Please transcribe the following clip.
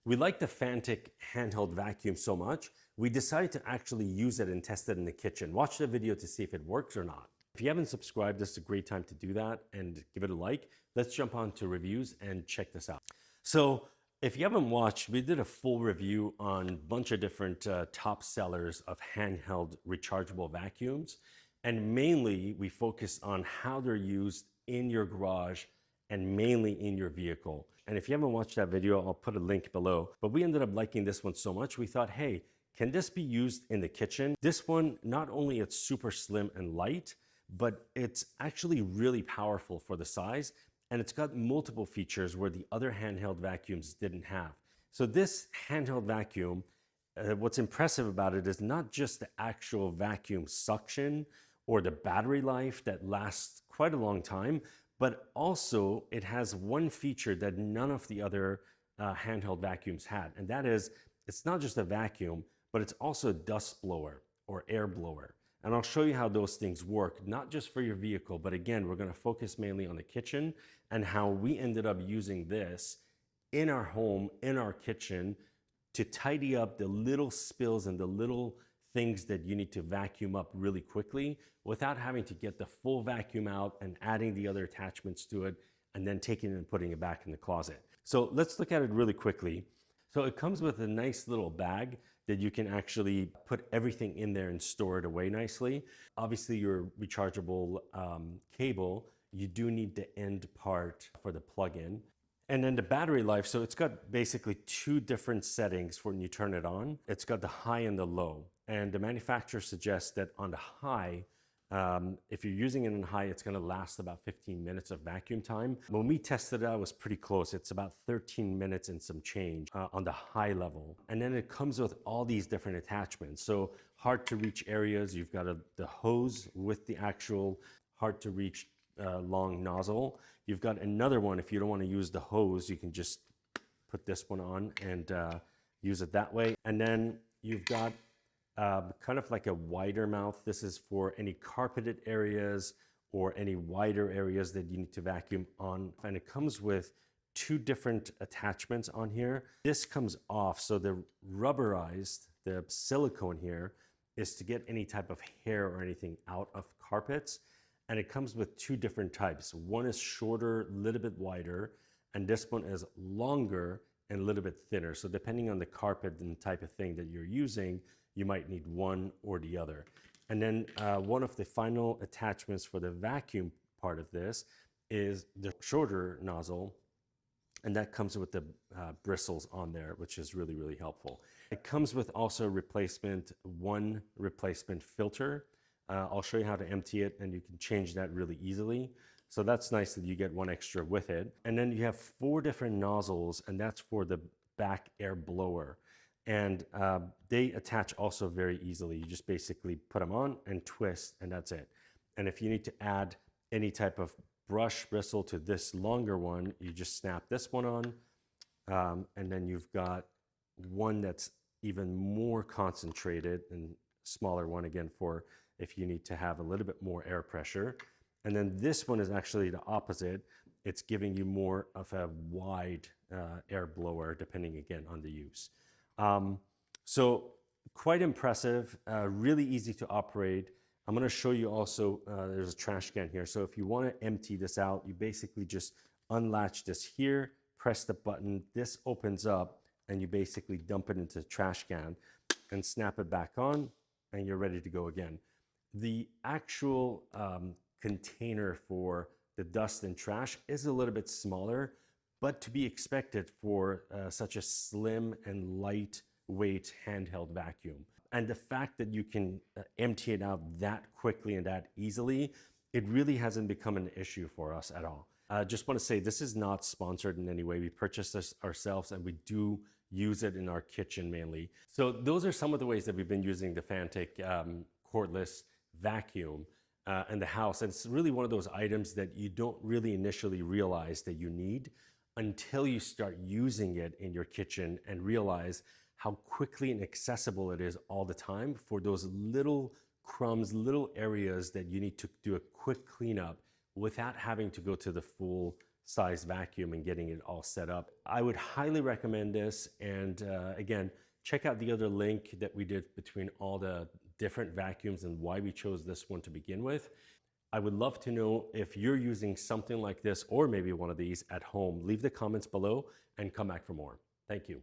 We like the Fanttik handheld vacuum so much, we decided to actually use it and test it in the kitchen. Watch the video to see if it works or not. If you haven't subscribed, this is a great time to do that and give it a like. Let's jump on to reviews and check this out. So if you haven't watched, we did a full review on a bunch of different top sellers of handheld rechargeable vacuums. And mainly we focus on how they're used in your garage and mainly in your vehicle. And if you haven't watched that video, I'll put a link below. But we ended up liking this one so much, we thought, hey, can this be used in the kitchen? This one, not only it's super slim and light, but it's actually really powerful for the size. And it's got multiple features where the other handheld vacuums didn't have. So this handheld vacuum, what's impressive about it is not just the actual vacuum suction or the battery life that lasts quite a long time, but also it has one feature that none of the other handheld vacuums had. And that is, it's not just a vacuum, but it's also a dust blower or air blower. And I'll show you how those things work, not just for your vehicle, but again, we're gonna focus mainly on the kitchen and how we ended up using this in our home, in our kitchen, to tidy up the little spills and the little things that you need to vacuum up really quickly without having to get the full vacuum out and adding the other attachments to it and then taking it and putting it back in the closet. So let's look at it really quickly. So it comes with a nice little bag that you can actually put everything in there and store it away nicely. Obviously your rechargeable cable, you do need the end part for the plug-in. And then the battery life, so it's got basically two different settings for when you turn it on. It's got the high and the low. And the manufacturer suggests that on the high, if you're using it in high, it's gonna last about 15 minutes of vacuum time. When we tested it out, it was pretty close. It's about 13 minutes and some change on the high level. And then it comes with all these different attachments. So hard to reach areas, you've got the hose with the actual hard to reach long nozzle. You've got another one, if you don't wanna use the hose, you can just put this one on and use it that way. And then you've got kind of like a wider mouth. This is for any carpeted areas or any wider areas that you need to vacuum on. And it comes with two different attachments on here. This comes off, so the rubberized, the silicone here, is to get any type of hair or anything out of carpets. And it comes with two different types. One is shorter, a little bit wider, and this one is longer and a little bit thinner. So depending on the carpet and the type of thing that you're using, you might need one or the other. And then one of the final attachments for the vacuum part of this is the shorter nozzle, and that comes with the bristles on there, which is really, really helpful. It comes with also one replacement filter. I'll show you how to empty it, and you can change that really easily. So that's nice that you get one extra with it. And then you have 4 different nozzles, and that's for the back air blower. And they attach also very easily. You just basically put them on and twist, and that's it. And if you need to add any type of brush bristle to this longer one, you just snap this one on. And then you've got one that's even more concentrated and smaller one again for if you need to have a little bit more air pressure. And then this one is actually the opposite. It's giving you more of a wide air blower, depending again on the use. So quite impressive, really easy to operate. I'm gonna show you also, there's a trash can here. So if you wanna empty this out, you basically just unlatch this here, press the button, this opens up, and you basically dump it into the trash can and snap it back on, and you're ready to go again. The actual container for the dust and trash is a little bit smaller, but to be expected for such a slim and lightweight handheld vacuum. And the fact that you can empty it out that quickly and that easily, it really hasn't become an issue for us at all. I just want to say this is not sponsored in any way. We purchased this ourselves and we do use it in our kitchen mainly. So those are some of the ways that we've been using the Fanttik cordless vacuum in the house. And it's really one of those items that you don't really initially realize that you need until you start using it in your kitchen and realize how quickly and accessible it is all the time for those little crumbs, little areas that you need to do a quick cleanup without having to go to the full size vacuum and getting it all set up. I would highly recommend this. And again, check out the other link that we did between all the different vacuums and why we chose this one to begin with. I would love to know if you're using something like this or maybe one of these at home. Leave the comments below and come back for more. Thank you.